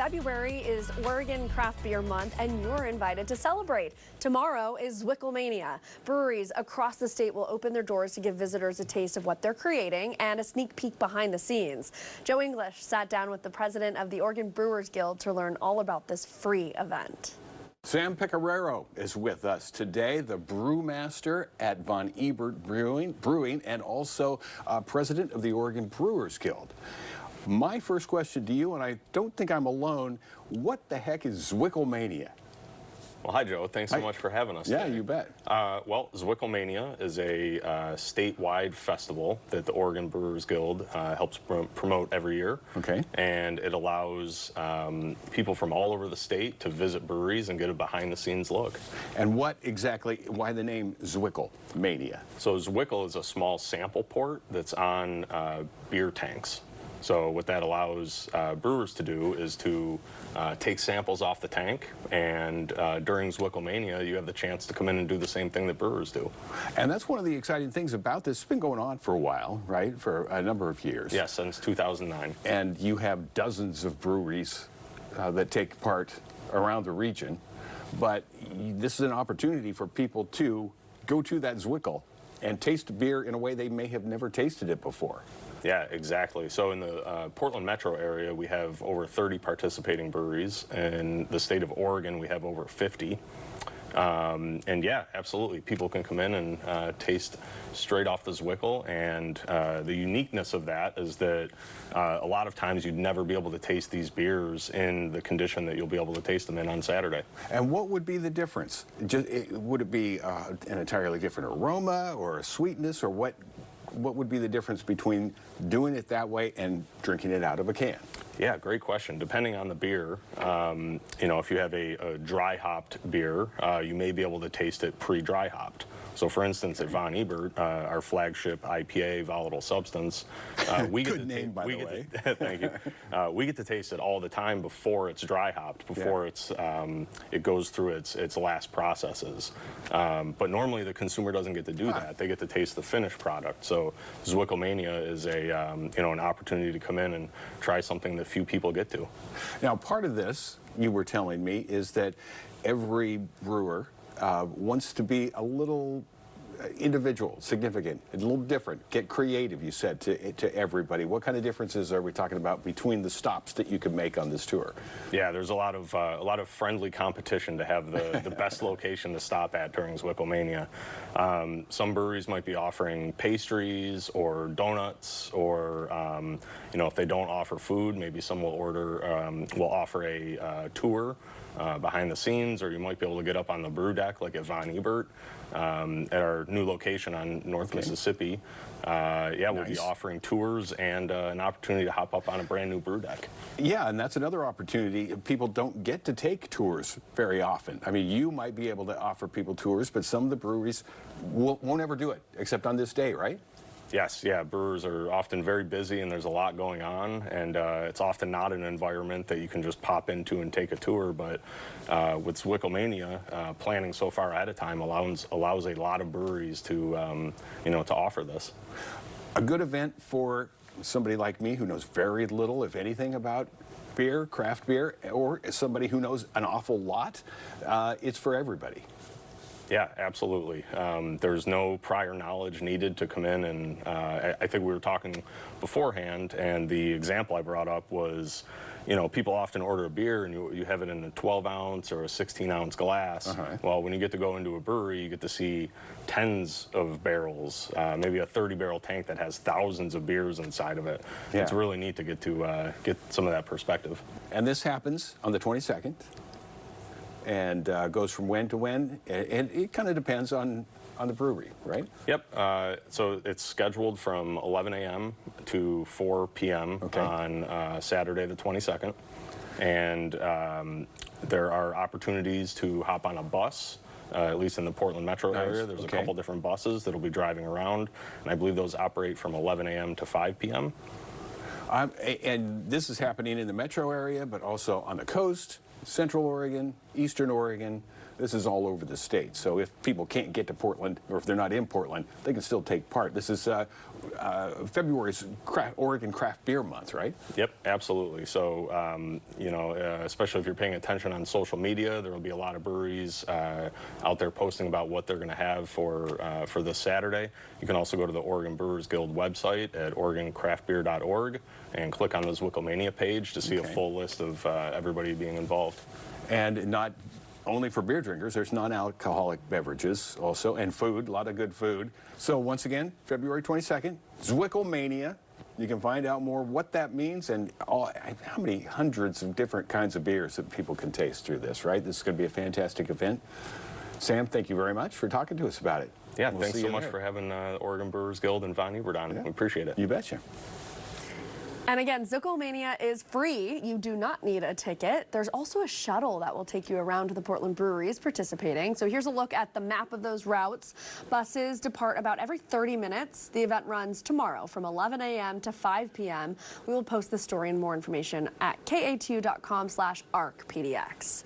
February is Oregon Craft Beer Month, and you're invited to celebrate. Tomorrow is Zwickelmania. Breweries across the state will open their doors to give visitors a taste of what they're creating and a sneak peek behind the scenes. Joe English sat down with the president of the Oregon Brewers Guild to learn all about this free event. Sam Picarero is with us today, the brewmaster at Von Ebert Brewing and also president of the Oregon Brewers Guild. My first question to you, and I don't think I'm alone, what the heck is Zwickelmania? Well, hi, Joe. Thanks so much for having us Yeah, today. you bet. Well, Zwickelmania is a statewide festival that the Oregon Brewers Guild helps promote every year. Okay. And it allows people from all over the state to visit breweries and get a behind-the-scenes look. And what exactly, why the name Zwickelmania? So Zwickel is a small sample port that's on beer tanks. So what that allows brewers to do is to take samples off the tank, and during Zwickelmania, you have the chance to come in and do the same thing that brewers do. And that's one of the exciting things about this. It's been going on for a while, right? For a number of years. Yes, since 2009. And you have dozens of breweries that take part around the region. But this is an opportunity for people to go to that Zwickel and taste beer in a way they may have never tasted it before. Yeah, exactly. So in the Portland metro area, we have over 30 participating breweries. In the state of Oregon, we have over 50. And yeah, absolutely. People can come in and taste straight off the Zwickel. And the uniqueness of that is that a lot of times you'd never be able to taste these beers in the condition that you'll be able to taste them in on Saturday. And what would be the difference? Would it be an entirely different aroma or a sweetness, or what would be the difference between doing it that way and drinking it out of a can? Yeah, great question. Depending on the beer, you know, if you have a dry hopped beer, you may be able to taste it pre-dry hopped. So for instance, at Von Ebert, our flagship IPA, Volatile Substance, we get Good name, by the way. Thank you. We get to taste it all the time before it's dry hopped, before it goes through its last processes. But normally the consumer doesn't get to do that. They get to taste the finished product. So Zwickelmania is a you know, an opportunity to come in and try something that few people get to. Now, part of this, you were telling me, is that every brewer wants to be a little individual, significant, a little different, get creative, you said, to everybody. What kind of differences are we talking about between the stops that you can make on this tour? Yeah, there's a lot of friendly competition to have the best location to stop at during Zwickelmania. Some breweries might be offering pastries or donuts, or you know, if they don't offer food, maybe some will offer a tour behind the scenes, or you might be able to get up on the brew deck like at Von Ebert at our new location on North Mississippi. Yeah, we'll be offering tours and an opportunity to hop up on a brand new brew deck. Yeah, and that's another opportunity. People don't get to take tours very often. I mean, you might be able to offer people tours, but some of the breweries won't ever do it, except on this day, right? Yes, yeah, brewers are often very busy and there's a lot going on, and it's often not an environment that you can just pop into and take a tour, but with Zwickelmania, planning so far ahead of time allows a lot of breweries to, you know, to offer this. A good event for somebody like me who knows very little, if anything, about beer, craft beer, or somebody who knows an awful lot. It's for everybody. Yeah, absolutely. There's no prior knowledge needed to come in, and I think we were talking beforehand, and the example I brought up was, you know, people often order a beer and you have it in a 12-ounce or a 16-ounce glass. Well, when you get to go into a brewery, you get to see tens of barrels, maybe a 30-barrel tank that has thousands of beers inside of it. Yeah. It's really neat to get some of that perspective. And this happens on the 22nd. And goes from when to when, and it kind of depends on the brewery, right? Yep. So it's scheduled from 11 a.m. to 4 p.m. on Saturday the 22nd. And there are opportunities to hop on a bus, at least in the Portland metro area. There's a couple different buses that will be driving around, and I believe those operate from 11 a.m. to 5 p.m. And this is happening in the metro area, but also on the coast, Central Oregon, Eastern Oregon. this is all over the state. So if people can't get to Portland, or if they're not in Portland, they can still take part. This is February's Oregon Craft Beer Month, right? Yep, absolutely. So, you know, especially if you're paying attention on social media, there will be a lot of breweries out there posting about what they're going to have for this Saturday. You can also go to the Oregon Brewers Guild website at oregoncraftbeer.org and click on the Zwickelmania page to see a full list of everybody being involved. And not only for beer drinkers, there's non-alcoholic beverages also, and food, a lot of good food. So once again, February 22nd, Zwickelmania. You can find out more what that means and how many hundreds of different kinds of beers that people can taste through this, right? This is going to be a fantastic event. Sam, thank you very much for talking to us about it. Yeah, thanks so much for having the Oregon Brewers Guild and Von Ebert on. We appreciate it. You betcha. And again, Zwickelmania is free. You do not need a ticket. There's also a shuttle that will take you around to the Portland breweries participating. So here's a look at the map of those routes. Buses depart about every 30 minutes. The event runs tomorrow from 11 a.m. to 5 p.m. We will post the story and more information at katu.com/arcpdx.